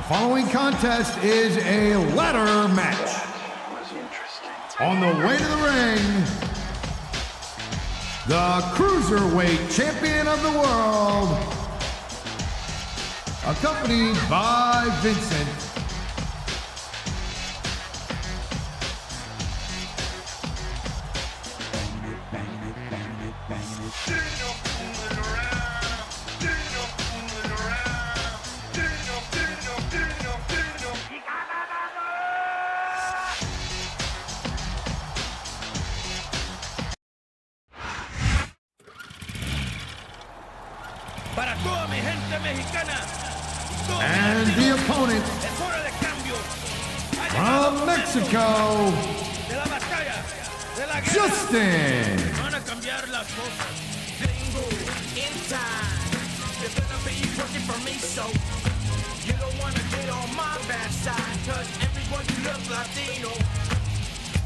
Following contest is a ladder match. On the way to the ring, the Cruiserweight Champion of the World, accompanied by Vincent. Para toda mi gente mexicana. And the opponent from Mexico, Justin. Van a cambiar las cosas. Gringo in time. You're gonna be working for me, so you don't wanna get on my bad side, cause everyone you look Latino.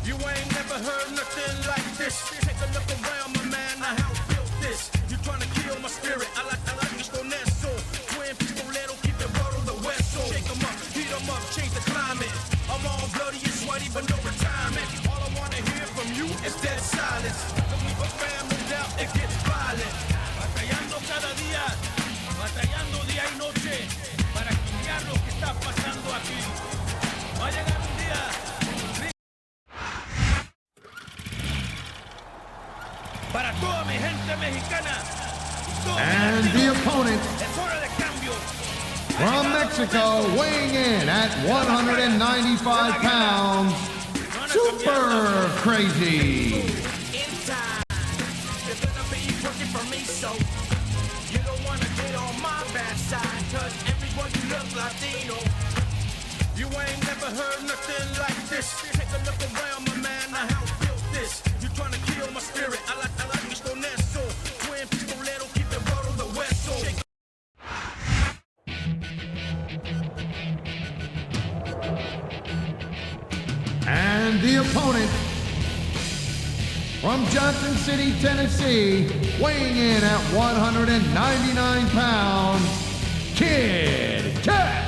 You ain't never heard nothing like this. Take a look around, my man, I help build this. You trying to kill my spirit, I like con eso. Twin pistolero, keep it road on the west. So shake 'em up, heat 'em up, change the climate. I'm all bloody and sweaty, but no retirement. All I wanna hear from you is dead silence. Don't leave a family doubt, it gets violent. Batallando cada día, batallando día y noche para cambiar lo que está pasando aquí. Va a llegar un día. Para toda mi gente mexicana. And the opponent from Mexico, weighing in at 195 pounds, Super Crazy. You're gonna be working for me, so you don't wanna get on my bad side, cause everyone you look Latino. You ain't never heard nothing like this. Take a look around, my man, I help build this. You trying to kill my spirit, I like con eso. Twin pistolero, keep it road on the west, so And the opponent from Johnson City, Tennessee, weighing in at 199 pounds, Kid Kash.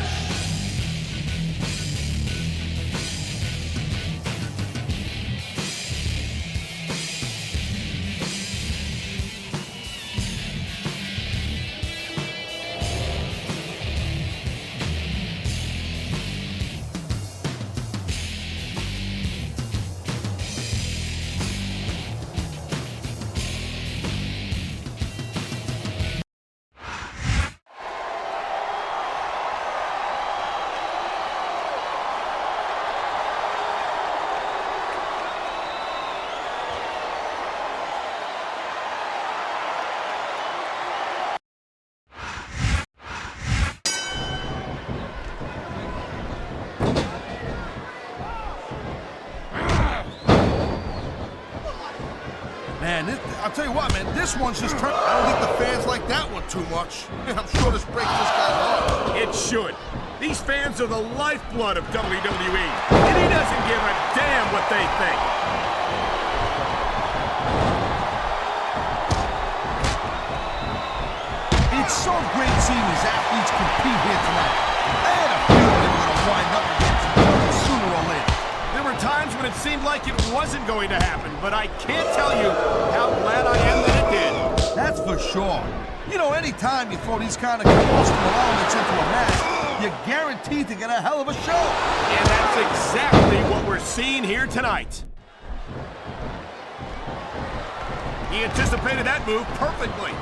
Man, I'll tell you what, man, this one's just turned. I don't think the fans like that one too much. I'm sure this breaks this guy's heart. It should. These fans are the lifeblood of WWE, and he doesn't give a damn what they think. It's so great seeing these athletes compete here tonight. I had a feeling they were going to wind up against each other sooner or later. There were times when it seemed like it wasn't going to happen, but I can't tell you how glad I am that it did. That's for sure. You know, anytime you throw these kind of combustible elements into a match, you're guaranteed to get a hell of a show. And that's exactly what we're seeing here tonight. He anticipated that move perfectly.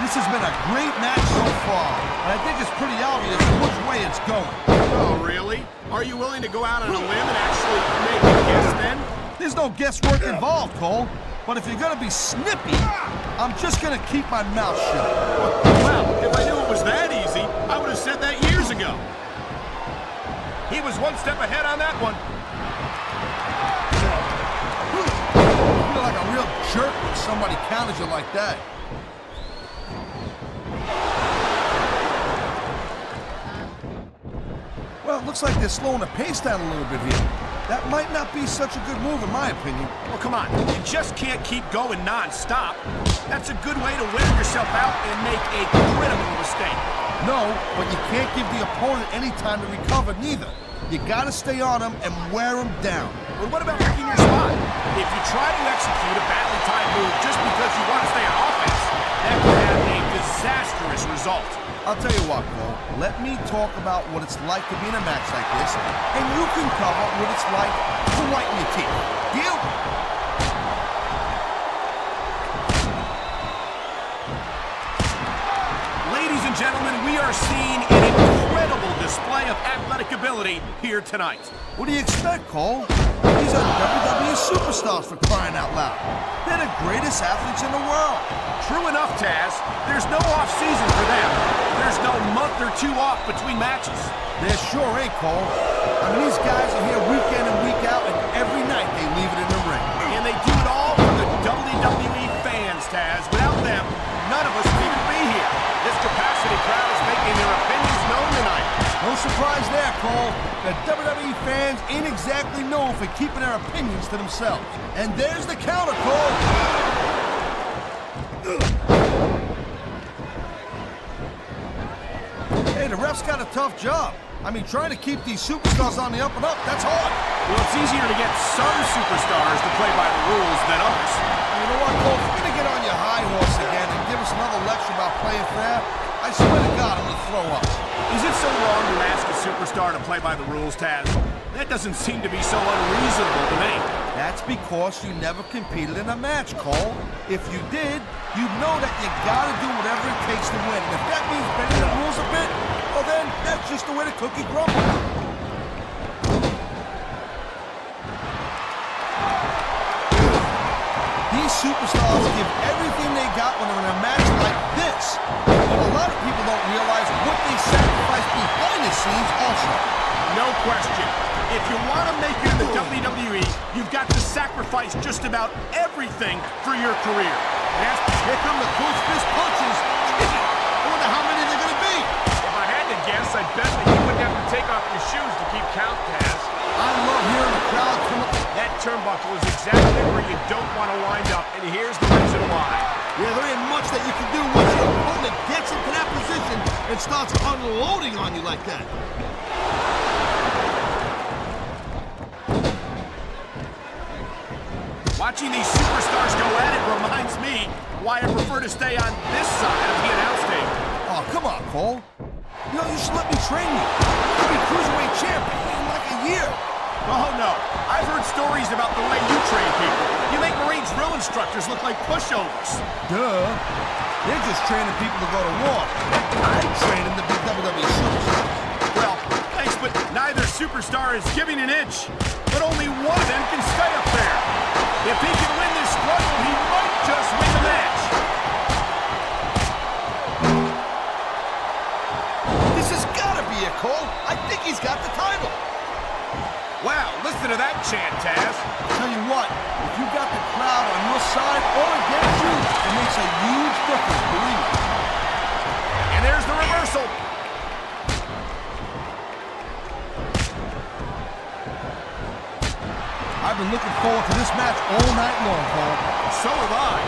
This has been a great match so far, and I think it's pretty obvious which way it's going. Oh, really? Are you willing to go out on a limb and actually make a guess then? There's no guesswork involved, Cole. But if you're going to be snippy, I'm just going to keep my mouth shut. Well, if I knew it was that easy, I would have said that years ago. He was one step ahead on that one. You feel like a real jerk when somebody counters you like that. Well, it looks like they're slowing the pace down a little bit here. That might not be such a good move in my opinion. Well, come on. You just can't keep going non-stop. That's a good way to wear yourself out and make a critical mistake. No, but you can't give the opponent any time to recover neither. You gotta stay on him and wear him down. Well, what about picking your spot? If you try to execute a badly timed move just because you want to stay on offense, that could have a disastrous result. I'll tell you what, Cole. Let me talk about what it's like to be in a match like this, and you can cover what it's like to whiten your teeth. Deal? Ladies and gentlemen, we are seeing an incredible display of athletic ability here tonight. What do you expect, Cole? These are WWE superstars, for crying out loud. They're the greatest athletes in the world. True enough, Taz. There's no off-season for them. There's no month or two off between matches. There sure ain't, Cole. I mean, these guys are here week in and week out, and every night they leave it in the ring. And they do it all for the WWE fans, Taz. Without them, none of us would even be here. This capacity crowd is making their opinions known tonight. No surprise there, Cole. The WWE fans ain't exactly known for keeping their opinions to themselves. And there's the counter, Cole. Hey, the ref's got a tough job. I mean, trying to keep these superstars on the up and up, that's hard. Well, it's easier to get some superstars to play by the rules than others. You know what, Cole? If you're gonna get on your high horse again and give us another lecture about playing fair, I swear to God, I'm gonna throw up. Is it so wrong to ask a superstar to play by the rules, Taz? That doesn't seem to be so unreasonable to me. That's because you never competed in a match, Cole. If you did, you'd know that you gotta do whatever it takes to win. And if that means bending the rules a bit, well then, that's just the way the cookie crumbles. These superstars give everything they got when they're in a match like this. But a lot of people don't realize what they sacrifice behind the scenes also. No question. If you want to make it in the WWE, you've got to sacrifice just about everything for your career. Yes, here come the close fist punches. I wonder how many they're going to be. If I had to guess, I'd bet that you wouldn't have to take off your shoes to keep count, Taz. I love hearing the crowd come up. That turnbuckle is exactly where you don't want to wind up, and here's the reason why. Yeah, there ain't much that you can do once your opponent gets into that position and starts unloading on you like that. Watching these superstars go at it reminds me why I prefer to stay on this side of the announce table. Oh, come on, Cole. You know, you should let me train you. You'll be cruiserweight champion in like a year. Oh, no. I've heard stories about the way you train people. You make Marine drill instructors look like pushovers. Duh. They're just training people to go to war. I train them to be WWE superstars. Well, thanks, but neither superstar is giving an inch. But only one of them can stay up there. If he can win this struggle, he might just win the match. This has got to be it, Cole. I think he's got the title. Wow, listen to that chant, Taz. Tell you what, if you got the crowd on your side or against you, it makes a huge difference, believe me. And there's the reversal. I've been looking forward to this match all night long, Cole. So have I.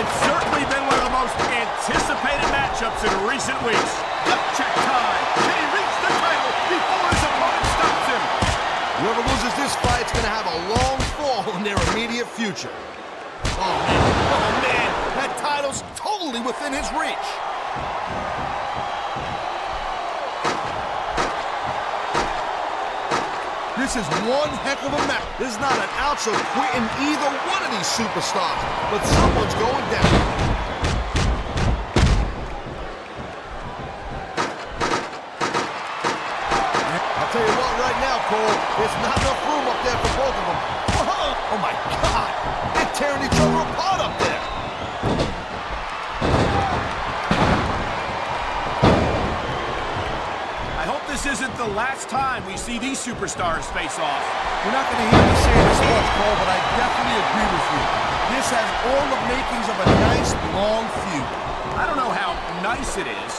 It's certainly been one of the most anticipated matchups in recent weeks. Gut check time. Can he reach the title before his opponent stops him? Whoever loses this fight's gonna have a long fall in their immediate future. Oh man, that title's totally within his reach. This is one heck of a match. There's not an ounce of quitting either one of these superstars, but someone's going down. I'll tell you what, right now, Cole, there's not enough room up there for both of them. Oh my God, they're tearing each other apart up there. I hope this isn't the last time we see these superstars face off. You're not going to hear me say this much, Cole, but I definitely agree with you. This has all the makings of a nice, long feud. I don't know how nice it is,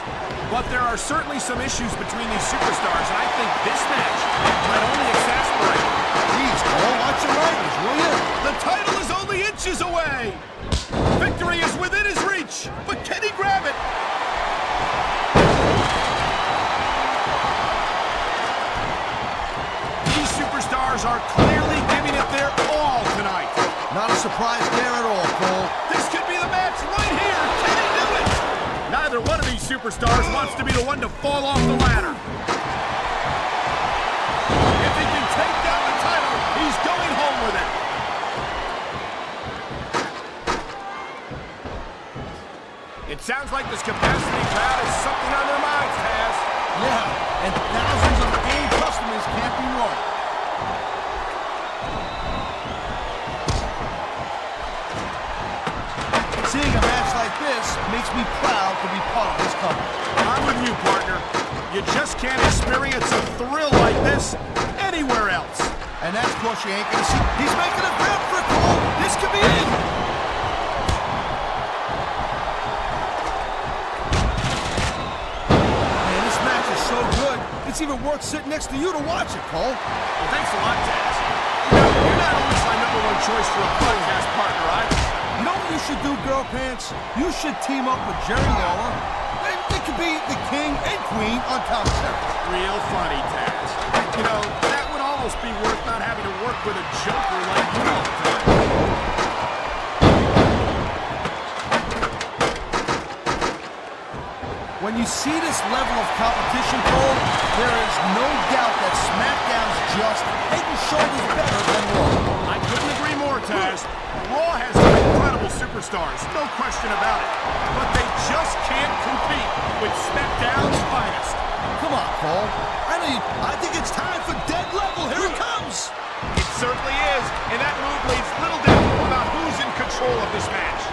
but there are certainly some issues between these superstars, and I think this match might only exasperate. Please, Cole, watch your language, will you? The title is only inches away. Victory is within his reach, but can he grab it? These superstars are clearly giving it their all tonight. Not a surprise there at all, Cole. This could be the match right here. Can he do it? Neither one of these superstars wants to be the one to fall off the ladder. If he can take down the title, he's going home with it. It sounds like this capacity crowd has something on their minds, Taz. Yeah, and thousands of paying customers can't be wrong. Seeing a match like this makes me proud to be part of this company. I'm with you, partner. You just can't experience a thrill like this anywhere else. And that's, of course, you ain't gonna see. He's making a grab for it, Cole. This could be it. Man, this match is so good. It's even worth sitting next to you to watch it, Cole. Well, thanks a lot, Taz. You know, you're not always my #1 choice for a podcast partner, right? You know what you should do, Girl Pants? You should team up with Jerry Lawler. They could be the king and queen on commentary. Real funny, Taz. You know, that would almost be worth not having to work with a joker like you all the time. When you see this level of competition, Cole, there is no doubt that SmackDown's just head and shoulders better than Raw. I couldn't agree more, Taz. Raw has some incredible superstars, no question about it. But they just can't compete with SmackDown's finest. Come on, Cole. I think it's time for Dead Level. Here it comes. It certainly is, and that move leaves little doubt about who's in control of this match.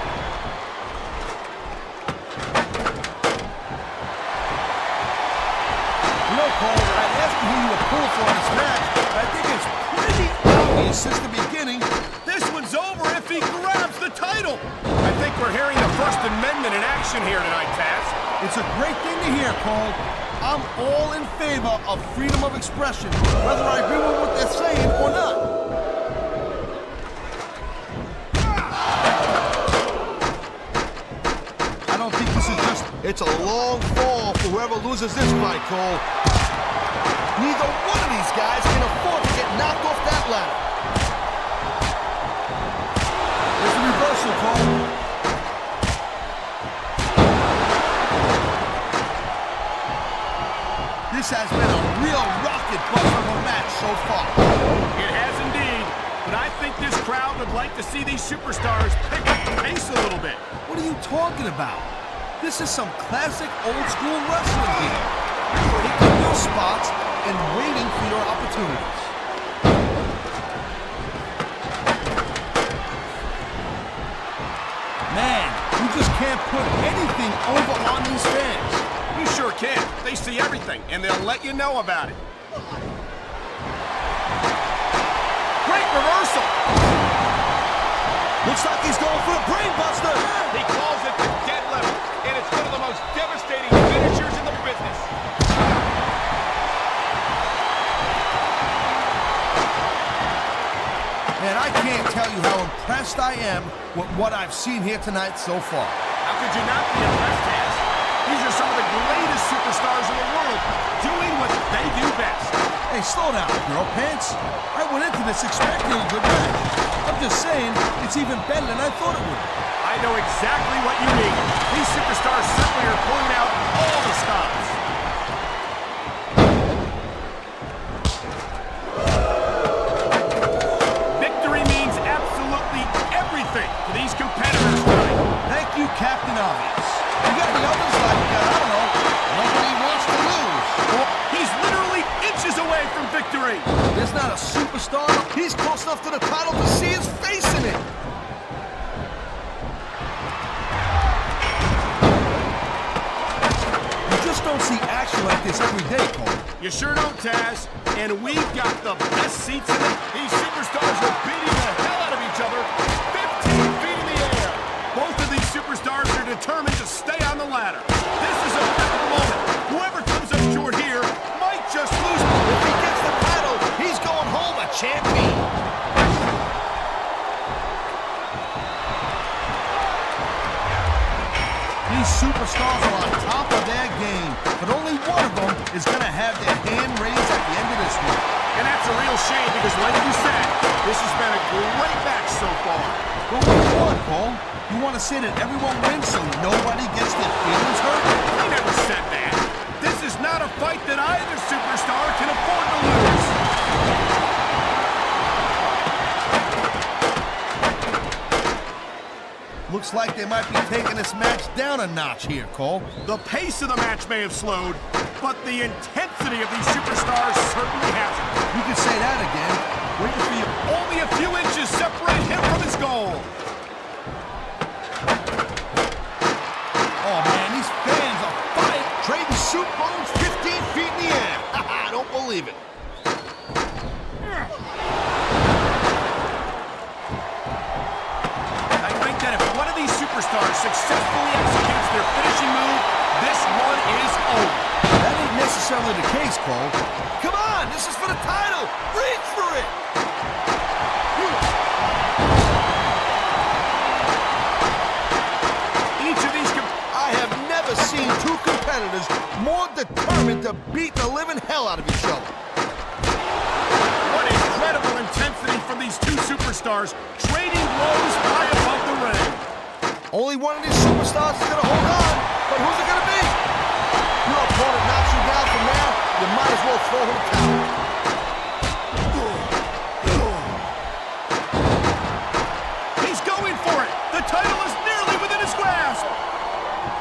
You know, Cole, I'd ask you who you were pulling for in this match. I think it's pretty obvious since the beginning. This one's over if he grabs the title. I think we're hearing the First Amendment in action here tonight, Taz. It's a great thing to hear, Cole. I'm all in favor of freedom of expression, whether I agree with what they're saying or not. I don't think this is just... It's a long fall for whoever loses this fight, Cole. Neither one of these guys can afford to get knocked off that ladder. There's a reversal, Cole. This has been a real rocket bust of a match so far. It has indeed, but I think this crowd would like to see these superstars pick up the pace a little bit. What are you talking about? This is some classic old-school wrestling here. Picking your spots and waiting for your opportunities. Man, you just can't put anything over on these fans. You sure can. They see everything, and they'll let you know about it. Great reversal. Looks like he's going for a brainbuster. He calls it the dead level, and it's one of the most devastating finishers in the business. Man, I can't tell you how impressed I am with what I've seen here tonight so far. How could you not be impressed, Taz? These are some of the greatest superstars in the world, doing what they do best. Hey, slow down, Girl Pants. I went into this expecting a good match. I'm just saying, it's even better than I thought it would. I know exactly what you mean. These superstars certainly are pulling out all the stops. Victory means absolutely everything to these competitors tonight. Thank you, Captain Obvious. You got the others like, I don't know, nobody wants to lose. He's literally inches away from victory. There's not a superstar. He's close enough to the title to see his face in it. You just don't see action like this every day, Cole. You sure don't, Taz. And we've got the best seats in it. These superstars are beating the hell out of each other. 15 feet in the air. Both of these superstars are determined to stay on the ladder. This These superstars are on top of their game, but only one of them is going to have their hand raised at the end of this one. And that's a real shame because, like you said, this has been a great match so far. But what do you want, Cole? You want to say that everyone wins so nobody gets their feelings hurt? I never said that. This is not a fight that either superstar can afford to lose. Looks like they might be taking this match down a notch here, Cole. The pace of the match may have slowed, but the intensity of these superstars certainly hasn't. You can say that again. Waiting for you. Only a few inches separate him from his goal. Oh, man, these fans are fighting, trading soup bones 15 feet in the air. I don't believe it. I think that if one of these superstars successfully executes their finishing move, this one is over. That ain't necessarily the case, Cole. Come on, this is for the title. Reach for it. Each of these I have never seen two competitors more determined to beat the living hell out of each other. What incredible intensity from these two superstars, trading blows high above the ring. Only one of these superstars is going to hold on, but who's it going to be? Your opponent knocks you down from there, you might as well throw him a towel. He's going for it. The title is nearly within his grasp.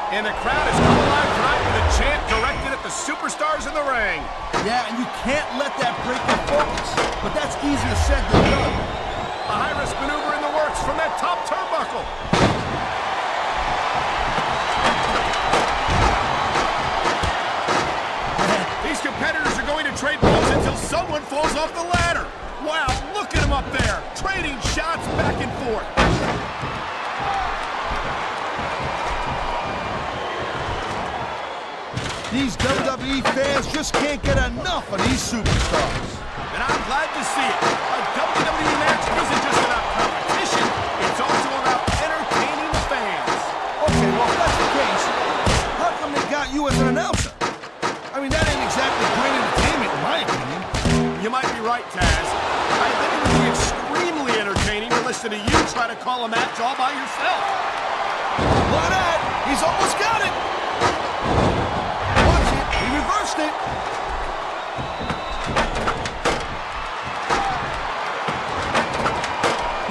And the crowd has come alive tonight with a chant directed at the superstars in the ring. Yeah, and you can't let that break your focus, but that's easier said than done. A high-risk maneuver in the works from that top turnbuckle. These competitors are going to trade blows until someone falls off the ladder. Wow, look at him up there, trading shots back and forth. These WWE fans just can't get enough of these superstars. And I'm glad to see it. A WWE match isn't just about competition, it's also about entertaining the fans. Okay, well, if that's the case, how come they got you as an announcer? I mean, that ain't exactly great entertainment, in my opinion. You might be right, Taz. I think it would be extremely entertaining to listen to you try to call a match all by yourself. Look at that! He's almost got it! Watch it! He reversed it!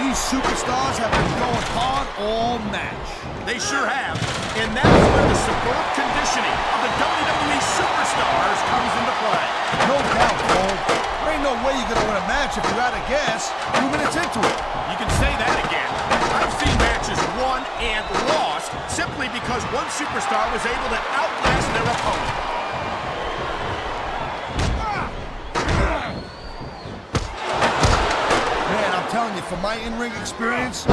These superstars have been going hard all match. They sure have. And that's where the superb conditioning of the WWE superstars comes into play. No doubt, Cole. There ain't no way you're gonna win a match if you're out of gas 2 minutes into it. You can say that again. I've seen matches won and lost simply because one superstar was able to outlast their opponent. Man, I'm telling you, from my in-ring experience,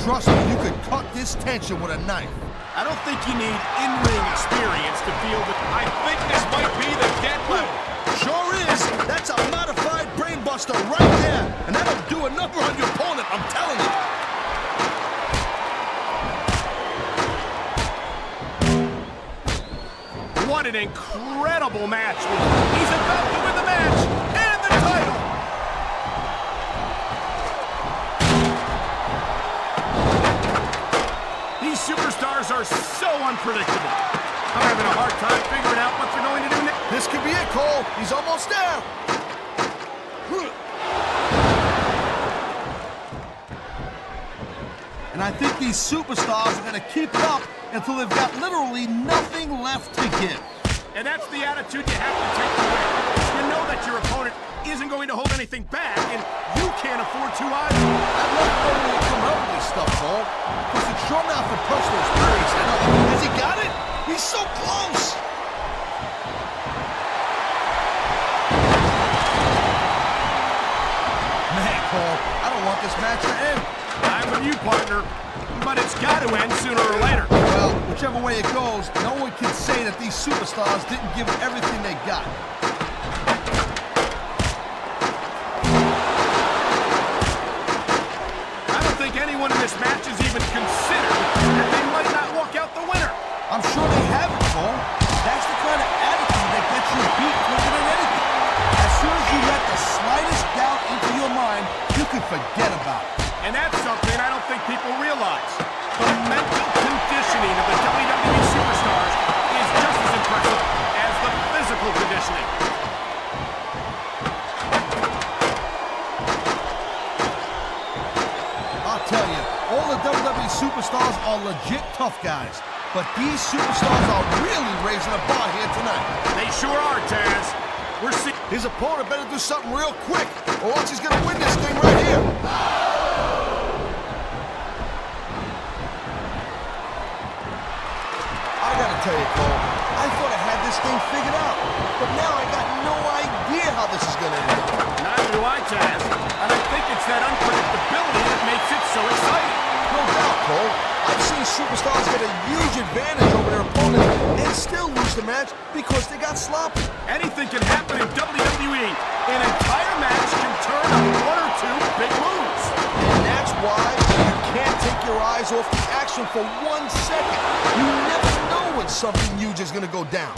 trust me, you could cut this tension with a knife. I don't think you need in-ring experience to feel that. I think this might be the dead level. Sure is. That's a modified brainbuster right there. And that'll do a number on your opponent, I'm telling you. What an incredible match. He's about to win the match and the title. These superstars are so unpredictable. I'm having a hard time figuring out what they're going to do next. This could be it, Cole. He's almost there. And I think these superstars are going to keep it up until they've got literally nothing left to give. And that's the attitude you have to take to win. You know that your opponent isn't going to hold anything back, and you can't afford to either. I'd love to know when you come up with this stuff, Cole. Because it's sure not for personal experience. I know. Has he got it? He's so close. Man, Cole, I don't want this match to end. I'm with you, partner. But it's got to end sooner or later. Well, whichever way it goes, no one can say that these superstars didn't give everything they got. I don't think anyone in this match has even considered that they might not walk out the winner. I'm sure they have it, Cole. That's the kind of attitude that gets you beat quicker than anything. As soon as you let the slightest doubt into your mind, you can forget about it. And that's something I don't think people realize. The mental conditioning of the WWE superstars is just as impressive as the physical conditioning. I'll tell you, all the WWE superstars are legit tough guys. But these superstars are really raising the bar here tonight. They sure are, Taz. We're seeing his opponent better do something real quick, or else he's going to win this thing right here. I got to tell you, Cole, I thought I had this thing figured out. But now I got no idea how this is going to end up. Neither do I, Taz. And I think it's that unpredictability that makes it so exciting. No doubt, Cole. I've seen superstars get a huge advantage over their opponent and still lose the match because they got sloppy. Anything can happen in WWE. An entire match can turn on one or two big moves. And that's why you can't take your eyes off the action for 1 second. You never know when something huge is going to go down.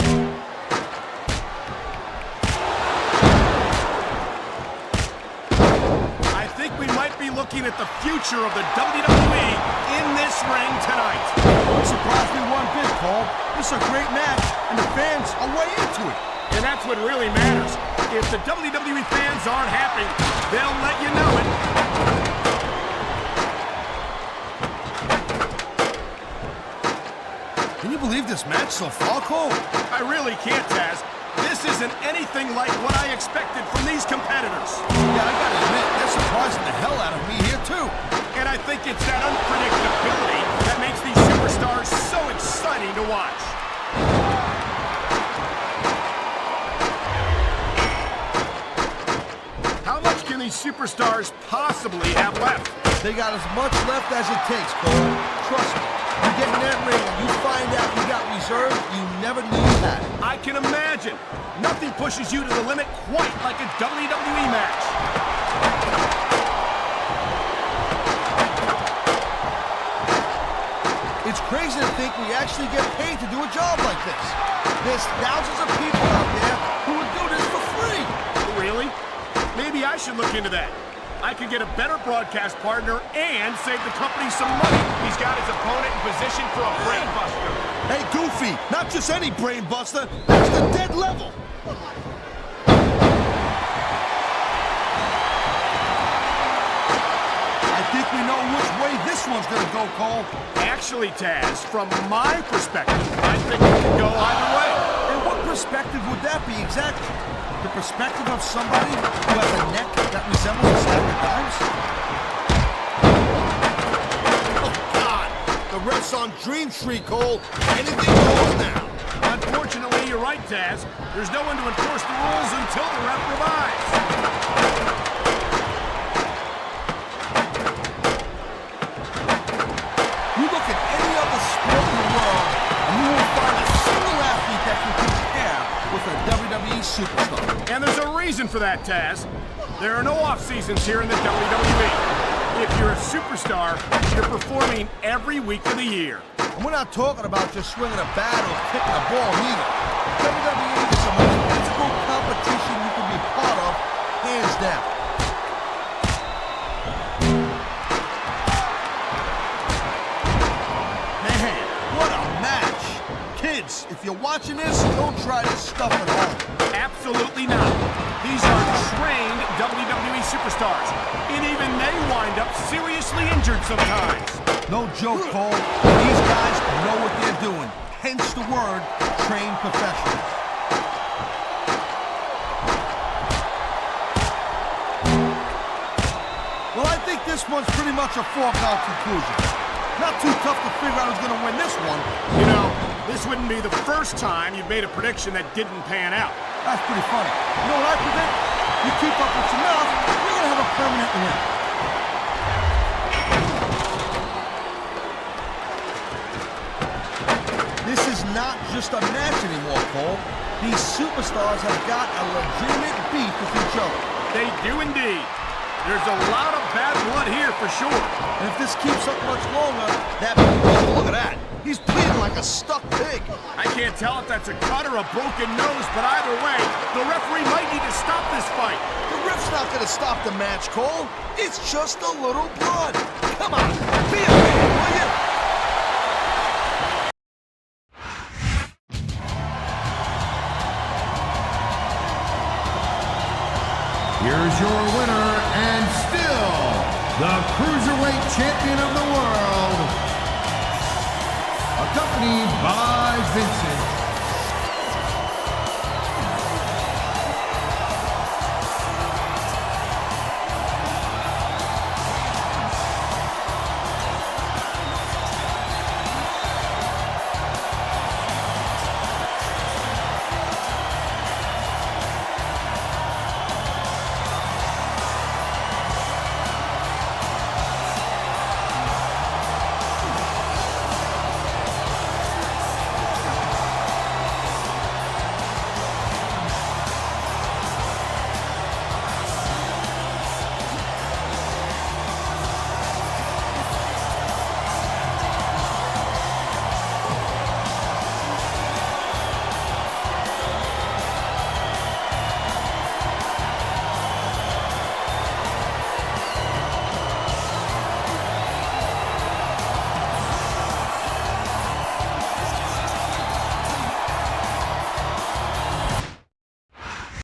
I think we might be looking at the future of the WWE in this ring tonight. Don't surprise me one bit, Cole. This is a great match, and the fans are way into it. And that's what really matters. If the WWE fans aren't happy, they'll let you know it. Can you believe this match so far, Cole? I really can't, Taz. This isn't anything like what I expected from these competitors. Yeah, I gotta admit, they're surprising the hell out of me here, too. And I think it's that unpredictability that makes these superstars so exciting to watch. How much can these superstars possibly have left? They got as much left as it takes, Cole. Trust me. You get in that ring and you find out you got reserves you never knew you had. I can imagine. Nothing pushes you to the limit quite like a WWE match. It's crazy to think we actually get paid to do a job like this. There's thousands of people out there who would do this for free. Really? Maybe I should look into that. I could get a better broadcast partner and save the company some money. He's got his opponent in position for a brain buster. Hey, Goofy, not just any brain buster. That's the dead level. I think we know which way this one's gonna go, Cole. Actually, Taz, from my perspective, I think it could go either way. And what perspective would that be exactly? The perspective of somebody who has a neck that resembles a stack of dimes? Oh, God! The ref's on Dream Tree, Cole. Anything goes now. Unfortunately, you're right, Taz. There's no one to enforce the rules until the ref revives. You look at any other sport in the world, and you won't find a single athlete that can compare with a WWE superstar. And there's a reason for that, Taz. There are no off-seasons here in the WWE. If you're a superstar, you're performing every week of the year. And we're not talking about just swinging a bat or kicking a ball either. WWE is the most physical competition you can be part of, hands down. Man, what a match. Kids, if you're watching this, don't try this stuff at home. Absolutely not. These are trained WWE superstars, and even they wind up seriously injured sometimes. No joke, Cole. These guys know what they're doing. Hence the word, trained professionals. Well, I think this one's pretty much a foregone conclusion. Not too tough to figure out who's going to win this one. You know, this wouldn't be the first time you've made a prediction that didn't pan out. That's pretty funny. You know what I predict? You keep up with your mouth, you're going to have a permanent win. This is not just a match anymore, Cole. These superstars have got a legitimate beef with each other. They do indeed. There's a lot of bad blood here for sure. And if this keeps up much longer, oh, look at that. He's bleeding like a stuck pig. I can't tell if that's a cut or a broken nose, but either way, the referee might need to stop this fight. The ref's not going to stop the match, Cole. It's just a little blood. Come on, be a man, will you? Here's your winner and still the Cruiserweight Champion of the World, accompanied by Vincent